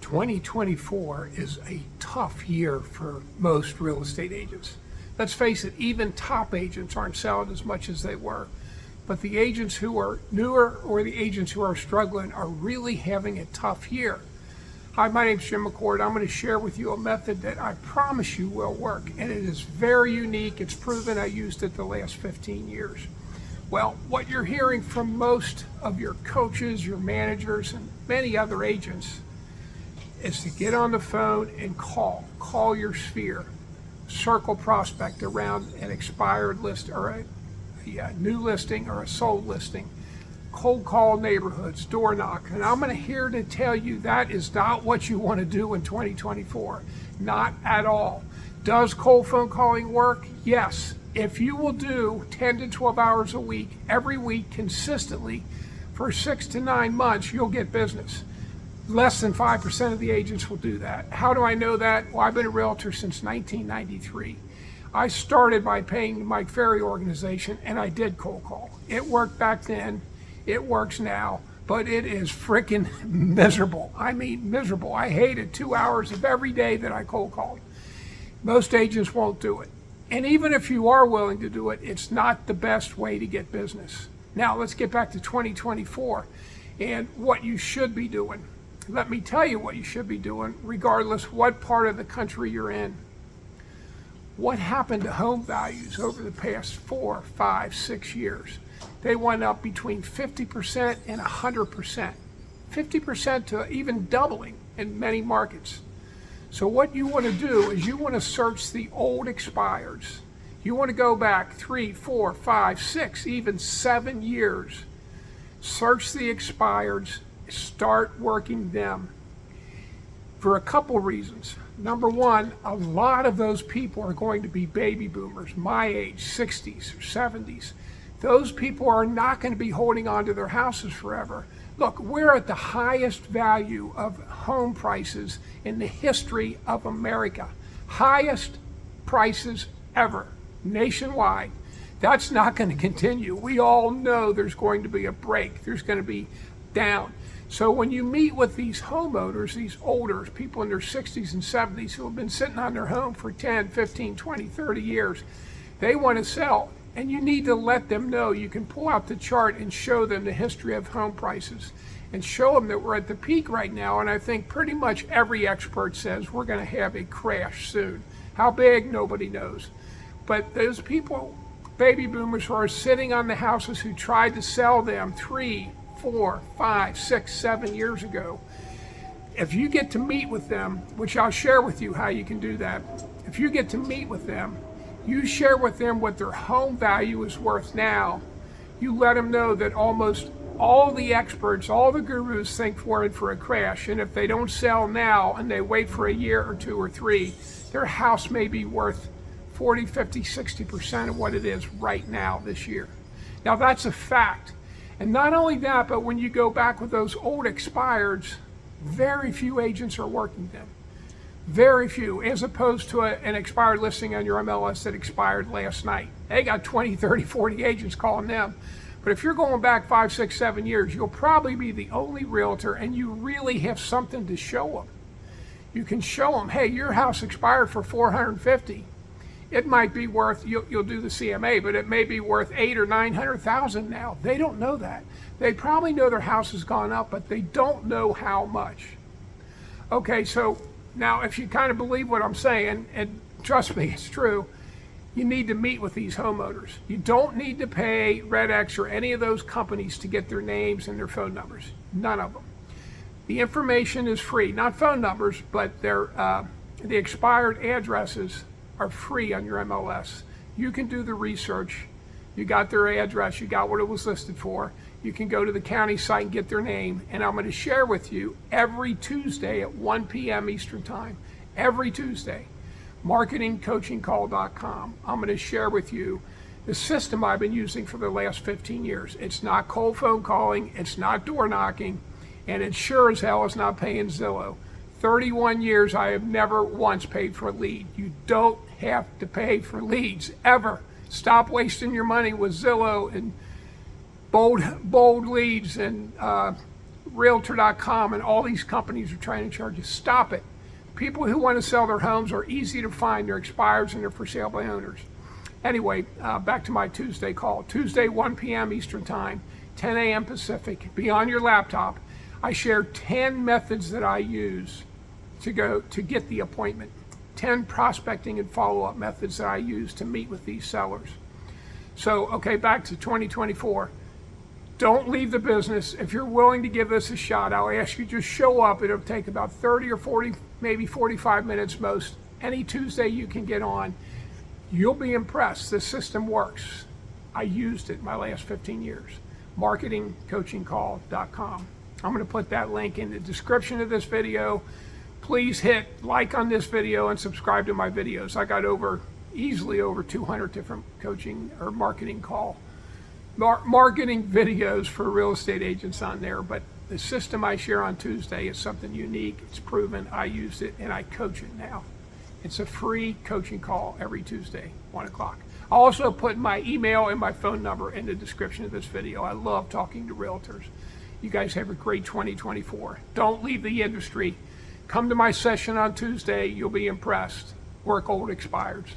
2024 is a tough year for most real estate agents. Let's face it, even top agents aren't selling as much as they were. But the agents who are newer or the agents who are struggling are really having a tough year. Hi, my name is Jim McCord. I'm going to share with you a method that I promise you will work. And it is very unique. It's proven. I used it the last 15 years. Well, what you're hearing from most of your coaches, your managers, and many other agents is to get on the phone and call your sphere, circle prospect around an expired list or a new listing or a sold listing, cold call neighborhoods, door knock. And I'm here to tell you that is not what you want to do in 2024, not at all. Does cold phone calling work? Yes. If you will do 10 to 12 hours a week, every week consistently for 6 to 9 months, you'll get business. Less than 5% of the agents will do that. How do I know that? Well, I've been a realtor since 1993. I started by paying the Mike Ferry organization, and I did cold call. It worked back then, it works now, but it is freaking miserable. I mean miserable. I hated 2 hours of every day that I cold called. Most agents won't do it. And even if you are willing to do it, it's not the best way to get business. Now let's get back to 2024 and what you should be doing. Let me tell you what you should be doing, regardless what part of the country you're in. What happened to home values over the past 4, 5, 6 years? They went up between 50% and 100%. 50% to even doubling in many markets. So what you want to do is you want to search the old expireds. You want to go back 3, 4, 5, 6, even 7 years. Search the expireds, start working them for a couple reasons. Number one, a lot of those people are going to be baby boomers, my age, 60s or 70s. Those people are not going to be holding on to their houses forever. Look, we're at the highest value of home prices in the history of America. Highest prices ever, nationwide. That's not going to continue. We all know there's going to be a break. There's going to be down. So when you meet with these homeowners, these older people in their 60s and 70s who have been sitting on their home for 10, 15, 20, 30 years, they want to sell. And you need to let them know. You can pull out the chart and show them the history of home prices and show them that we're at the peak right now. And I think pretty much every expert says we're going to have a crash soon. How big, nobody knows. But those people, baby boomers who are sitting on the houses who tried to sell them 3, 4, 5, 6, 7 years ago, if you get to meet with them, which I'll share with you how you can do that, if you get to meet with them, you share with them what their home value is worth now. You let them know that almost all the experts, all the gurus think we're in for a crash. And if they don't sell now and they wait for a year or 2 or 3, their house may be worth 40, 50, 60% of what it is right now this year. Now that's a fact. And not only that, but when you go back with those old expireds, very few agents are working them. Very few, as opposed to an expired listing on your MLS that expired last night. They got 20, 30, 40 agents calling them. But if you're going back 5, 6, 7 years, you'll probably be the only realtor and you really have something to show them. You can show them, hey, your house expired for $450. It might be worth, you'll do the CMA, but it may be worth $800,000 or $900,000 now. They don't know that. They probably know their house has gone up, but they don't know how much. Okay, so now, if you kind of believe what I'm saying, and trust me, it's true, you need to meet with these homeowners. You don't need to pay Red X or any of those companies to get their names and their phone numbers. None of them. The information is free. Not phone numbers, but the expired addresses are free on your MLS. You can do the research. You got their address. You got what it was listed for. You can go to the county site and get their name. And I'm going to share with you every Tuesday at 1 p.m. Eastern Time. Every Tuesday. marketingcoachingcall.com. I'm going to share with you the system I've been using for the last 15 years. It's not cold phone calling. It's not door knocking. And it sure as hell is not paying Zillow. 31 years, I have never once paid for a lead. You don't have to pay for leads, ever. Stop wasting your money with Zillow and bold leads and realtor.com and all these companies are trying to charge you. Stop it. People who want to sell their homes are easy to find. They're expireds and they're for sale by owners. Anyway, back to my Tuesday call. Tuesday, 1 p.m. Eastern Time, 10 a.m. Pacific. Be on your laptop. I share 10 methods that I use to get the appointment. 10 prospecting and follow-up methods that I use to meet with these sellers. So, okay, back to 2024. Don't leave the business. If you're willing to give this a shot, I'll ask you just show up. It'll take about 30 or 40, maybe 45 minutes most. Any Tuesday you can get on. You'll be impressed. This system works. I used it my last 15 years. marketingcoachingcall.com. I'm going to put that link in the description of this video. Please hit like on this video and subscribe to my videos. I got easily over 200 different coaching or marketing videos for real estate agents on there, but the system I share on Tuesday is something unique. It's proven. I used it and I coach it now. It's a free coaching call every Tuesday, 1 o'clock. I'll also put my email and my phone number in the description of this video. I love talking to realtors. You guys have a great 2024. Don't leave the industry. Come to my session on Tuesday. You'll be impressed. Work old expireds.